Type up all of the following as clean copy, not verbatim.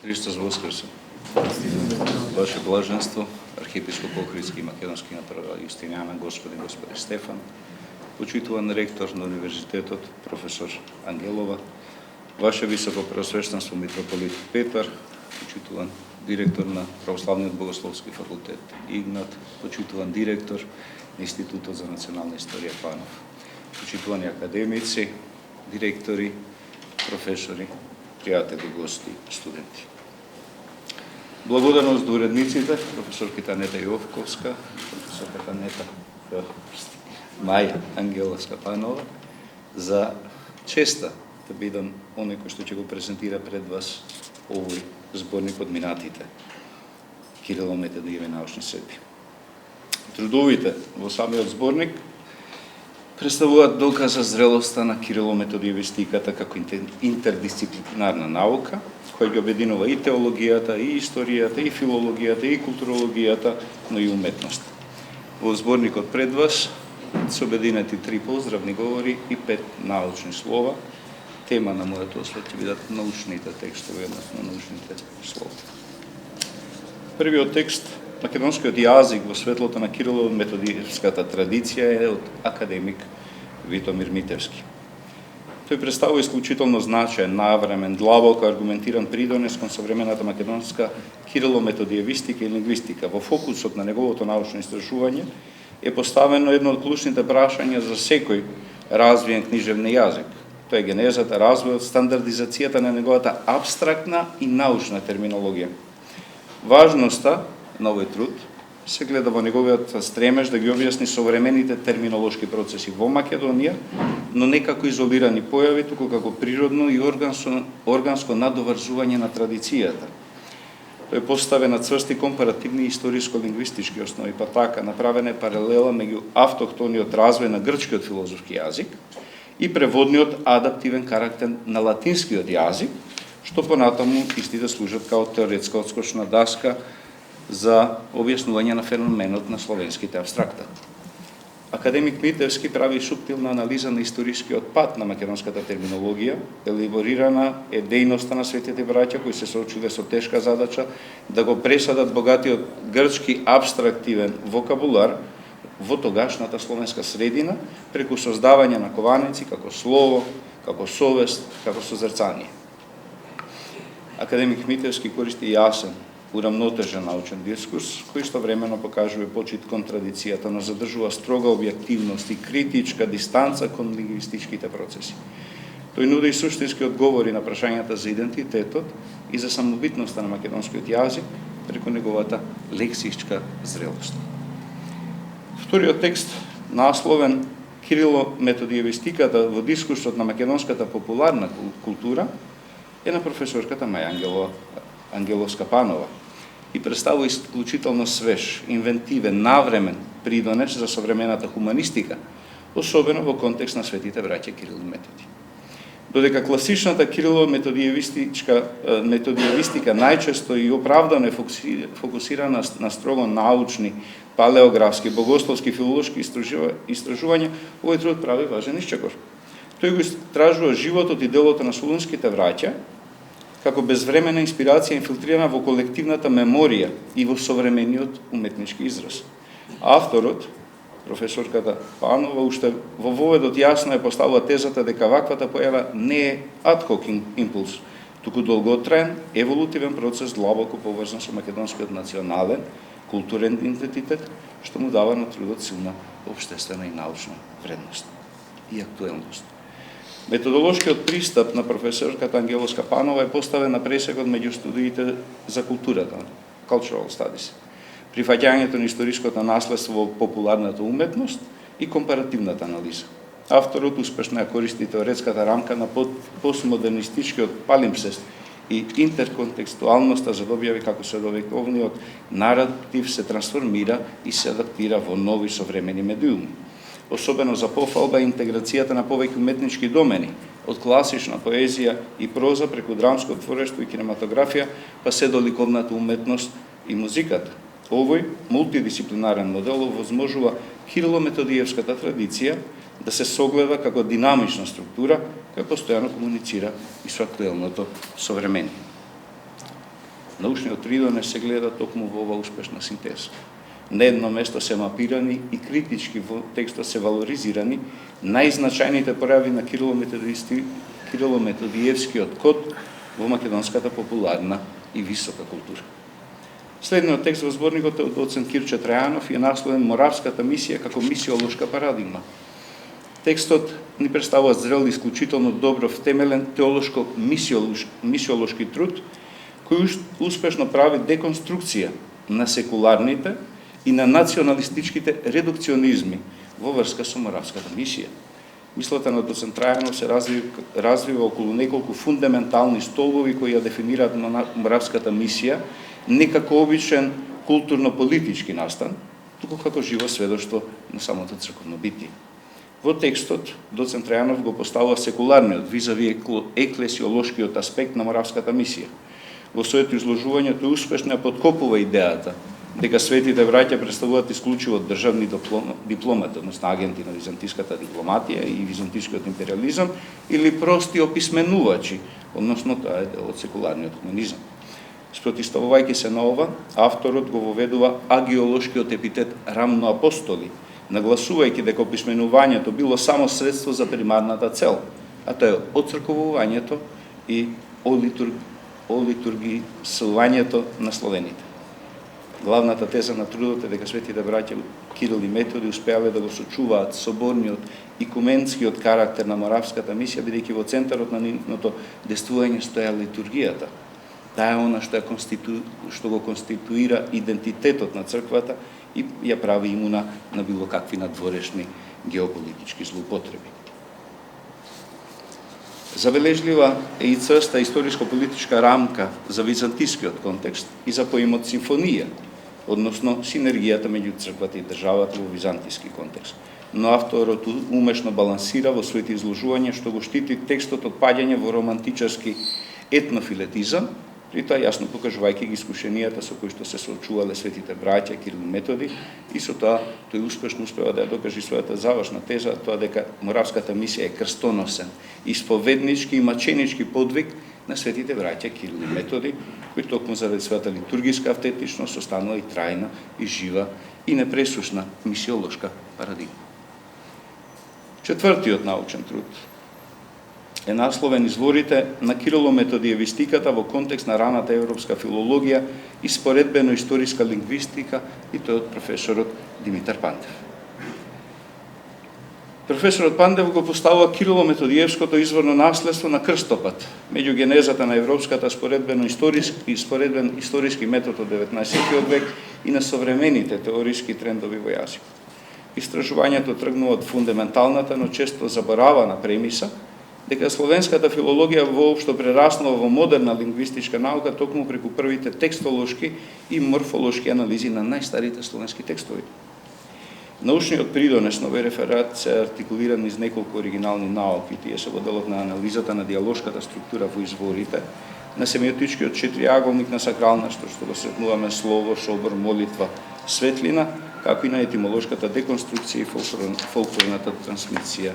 Христос воскресе! Ваше блаженство, архиепископ Охридски и македонски на прва Јустинијана, Господи Стефан, почитуван ректор на Универзитетот, професор Ангелова, Ваше високо преосвещенство митрополит Петар, почитуван директор на Православниот богословски факултет Игнат, почитуван директор на Институтот за национална историја Панов, почитувани академици, директори, професори, пријатели, гости, студенти. Благодарност до уредниците, професорката Анета Јовковска, професорката Маја Ангеловска Панова, за честа да бидам оној кој што ќе го презентира пред вас овој зборник од минатите Кирило-Методиеви научни средби. Трудовите во самиот зборник представуваат доказ за зрелоста на Кирило-Методиевистиката како интердисциплинарна наука, која ги обединува и теологијата, и историјата, и филологијата, и културологијата, но и уметност. Во зборникот пред вас се обединети 3 поздравни говори и 5 научни слова. Тема на мојот освет ќе бидат научните текстови, односно научните слова. Првиот текст, македонскиот јазик во светлото на Кирило-Методиевската традиција, е од академик Витомир Митевски. Тој представува исклучително значаен, навремен, длабоко аргументиран придонес кон современата македонска кирило-методиевистика и лингвистика. Во фокусот на неговото научно истражување е поставено едно од клучните прашања за секој развиен книжевни јазик. Тоа е генезата, развојот, стандардизацијата на неговата абстрактна и научна терминологија. Важноста на овој труд се гледа во неговиот стремеж да ги објасни современите терминолошки процеси во Македонија, но не како изолирани појави, туку како природно и органско надоврзување на традицијата. Тој поставен на цврсти компаративни и историско-лингвистички основи, па така направена е паралела меѓу автохтониот развој на грчкиот филозофски јазик и преводниот адаптивен карактер на латинскиот јазик, што понатаму истите служат као теоретска одскочна даска за објаснување на феноменот на словенските абстракта. Академик Митевски прави суптилна анализа на историскиот пат на македонската терминологија, елаборирана е дејноста на светите браќа кои се соочиле со тешка задача да го пресадат богатиот грчки абстрактивен вокабулар во тогашната словенска средина преку создавање на кованици како слово, како совест, како созерцание. Академик Митевски користи јасен, урамнотежен научен дискурс, кој истовремено покажува почит кон традицијата, но задржува строга објективност и критичка дистанца кон лингвистичките процеси. Тој нуди суштински одговори на прашањата за идентитетот и за самобитноста на македонскиот јазик преку неговата лексичка зрелост. Вториот текст, насловен Кирило-Методиевистиката во дискурсот на македонската популарна култура, е на професорката Маја Ангеловска Панова и представува исклучително свеж, инвентивен, навремен придонес за современата хуманистика, особено во контекст на светите браќа Кирил и Методи. Додека класичната Кирило-Методиевистика најчесто и оправдано е фокусирана на строго научни, палеографски, богословски, филолошки истражувања, овој труд прави важен исчекор. Тој го истражува животот и делото на солунските браќа, како безвременна инспирација инфилтрирана во колективната меморија и во современиот уметнички израз. Авторот, професорката Панова, уште во воведот јасно е поставила тезата дека ваквата појава не е ад-хок импулс, туку долготраен, еволутивен процес длабоко поврзан со македонскиот национален, културен идентитет, што му дава на трудот силна општествена и научна вредност и актуелност. Методолошкиот пристап на професорката Ангеловска Панова е поставен на пресекот меѓу студиите за културата, cultural studies, прифаќањето на историското наследство во популарната уметност и компаративната анализа. Авторот успешно ја користи теоретската рамка на постмодернистичкиот палимпсест и интерконтекстуалноста за да објави како средовековниот наратив се трансформира и се адаптира во нови современи медиуми. Особено за пофалба интеграцијата на повеќе уметнички домени, од класична поезија и проза преку драмско творештво и кинематографија, па се до ликовната уметност и музиката. Овој мултидисциплинарен модел овозможува Кирило-Методиевската традиција да се согледа како динамична структура која постојано комуницира и со актуелното современие. Научниот придонес се гледа токму во ова успешна синтеза. На едно место се мапирани и критички во текстот се валоризирани најзначајните пројави на Кирило-Методиевскиот код во македонската популарна и висока култура. Следниот текст во зборникот е од доцент Кирче Трајанов и е насловен Моравската мисија како мисиолошка парадигма. Текстот ни представува зрел и исклучително добро втемелен теолошко-мисиолошки труд кој успешно прави деконструкција на секуларните и на националистичките редукционизми во врска со Моравската мисија. Мислата на доцент Трајанов се развива околу неколку фундаментални столбови кои ја дефинираат Моравската мисија не како обичен културно-политички настан, туку како живо сведоштво на самото црковно битие. Во текстот, доцент Трајанов го поставува секуларниот визави еклесиолошкиот аспект на Моравската мисија. Во своето изложување тој успешно ја подкопува идејата дека светите браќа представуваат исклучиво државни дипломати, односно агенти на византиската дипломатија и византискиот империализам, или прости описменувачи, односно тоа е од секуларниот хуманизам. Спротивставувајќи се на ова, авторот го воведува агиолошкиот епитет рамноапостоли, нагласувајќи дека описменувањето било само средство за примарната цел, а тоа е оцрковувањето и олитургисувањето на словените. Главната теза на трудот е дека светите браќа Кирил и Методи успеале да го сочуваат соборниот икуменскиот карактер на Моравската мисија, бидејќи во центарот на нивното действување стоја литургијата. Таа е она што го конституира идентитетот на црквата и ја прави имуна на било какви надворешни геополитички злоупотреби. Забележлива е и црста историско-политичка рамка за византискиот контекст и за поимот симфонија, односно синергијата меѓу црквата и државата во византиски контекст. Но авторот умешно балансира во своите изложувања што го штити текстот од паѓање во романтичарски етнофилетизам, при тоа јасно покажувајќи ги искушенијата со кои што се соочувале светите браќа Кирил и Методи, и со тоа тој успешно успева да ја докаже својата завршна теза, тоа дека Моравската мисија е крстоносен, исповеднички и маченички подвиг на светите браќа Кирил и Методи, кои токму заради својата литургиска автентичност останува и трајна, и жива, и непресушна мисиолошка парадигма. Четвртиот научен труд е насловен Изворите на Кирило-Методиевистиката во контекст на раната европска филологија и споредбено-историска лингвистика, и тој од професорот Димитар Пандев. Професорот Пандев го поставува Кирило-Методиевското изворно наследство на крстопат меѓу генезата на европската споредбен историски метод од 19 век и на современите теориски трендови во јазикот. Истражувањето тргнува од фундаменталната, но често заборавана премиса дека словенската филологија воопшто прераснала во модерна лингвистичка наука токму преку првите текстолошки и морфолошки анализи на најстарите словенски текстови. Научниот придонес на овој реферат се артикулиран низ неколку оригинални науки, тие се во делот на анализата на диалошката структура во изворите, на семиотичкиот четириаголник на сакрална, што го сретнуваме слово, шобор, молитва, светлина, како и на етимолошката деконструкција и фолклорната трансмисија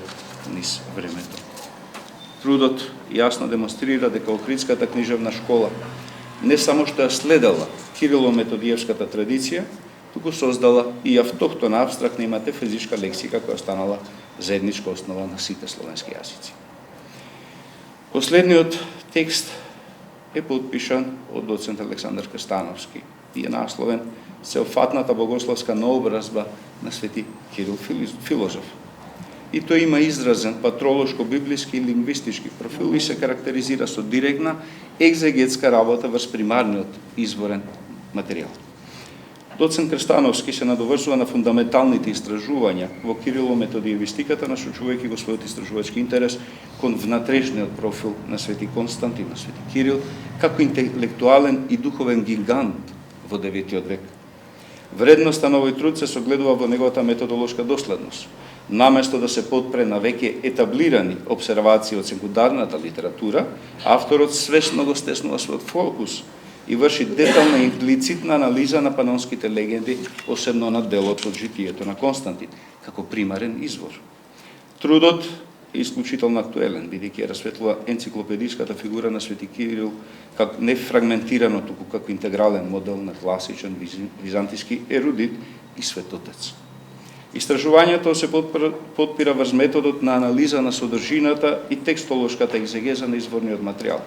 низ времето. Трудот јасно демонстрира дека Охридската книжевна школа не само што ја следела Кирило-Методиевската традиција, туку создала и автохтона абстрактна и метафизичка лексика која станала заедничка основа на сите словенски јазици. Последниот текст е подпишан од доцент Александар Крстановски и е насловен Сеофатната богословска наобразба на свети Кирил филозоф. И тој има изразен патролошко-библиски и лингвистички профил и се карактеризира со директна екзегетска работа врз примарниот изворен материјал. Доцент Крстановски се надоврзува на фундаменталните истражувања во Кирило-Методиевистиката, насочувајќи го својот истражувачки интерес кон внатрешниот профил на свети Константин, на свети Кирил, како интелектуален и духовен гигант во 9 век. Вредноста на овој труд се согледува во неговата методолошка доследност. Наместо да се подпре на веќе етаблирани обсервации од секундарната литература, авторот свесно го стеснува својот фокус и врши детална и имплицитна анализа на панонските легенди, посебно на делот од житието на Константин, како примарен извор. Трудот е исклучително актуелен, бидејќи ја расветлува енциклопедиската фигура на Свети Кирил како не фрагментирано, туку како интегрален модел на класичен византиски ерудит и светотец. Истражувањето се потпира врз методот на анализа на содржината и текстолошката екзегеза на изворниот материјал.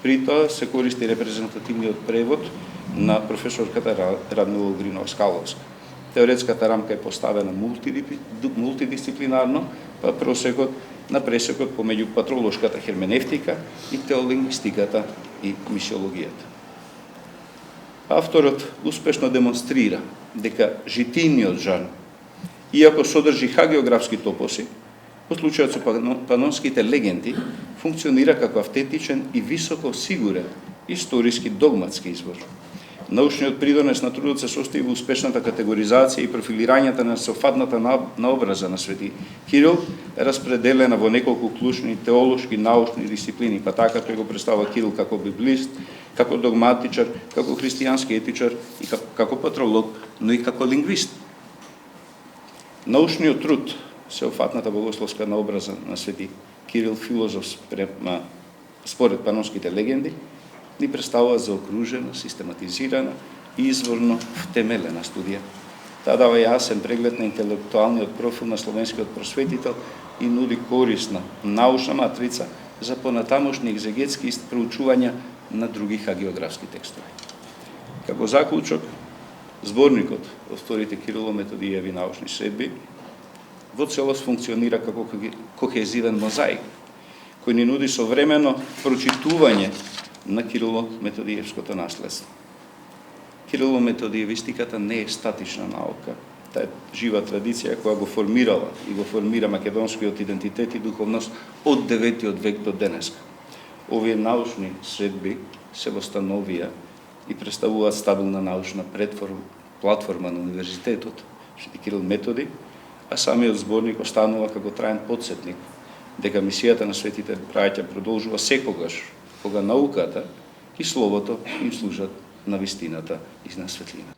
При тоа се користи репрезентативниот превод на професорката Радмила Угринова-Скаловска. Теоретската рамка е поставена мултидисциплинарно, па на пресекот помеѓу патролошката херменевтика и теолингвистиката и мисиологијата. Авторот успешно демонстрира дека житийниот жанр, иако содржи хагеографски топоси, во случајот со панонските легенди, функционира како автентичен и високо сигурен историски догматски извор. Научниот придонес на трудот се состои во успешната категоризација и профилирањето на сеопфатната наобраза на Свети Кирил, распределена во неколку клучни теолошки, научни дисциплини, па така тој го представува Кирил како библист, како догматичар, како христијански етичар и како патролог, но и како лингвист. Научниот труд, сеопфатната богословска наобраза на Свети Кирил, филозоф според панонските легенди, ни представува заокружена, систематизирана и изворно втемелена студија. Таа дава јасен преглед на интелектуалниот профил на словенскиот просветител и нуди корисна научна матрица за понатамошни екзегетски проучувања на други хагеографски текстови. Како заклучок, зборникот од вторите Кирило-Методијеви научни следби во целост функционира како кохезивен мозаик, кој ни нуди современо прочитување на Кирило-Методиевското наследство. Кирило-Методиевистиката не е статична наука. Таа е жива традиција која го формирала и го формира македонскиот идентитет и духовност од 9 век до денеска. Овие научни следби се востановија и представуваат стабилна научна платформа на универзитетот Свети Кирил Методи, а самиот зборник останува како траен потсетник дека мисијата на светите браќа продолжува секогаш кога науката и словото им служат на вистината и на светлината.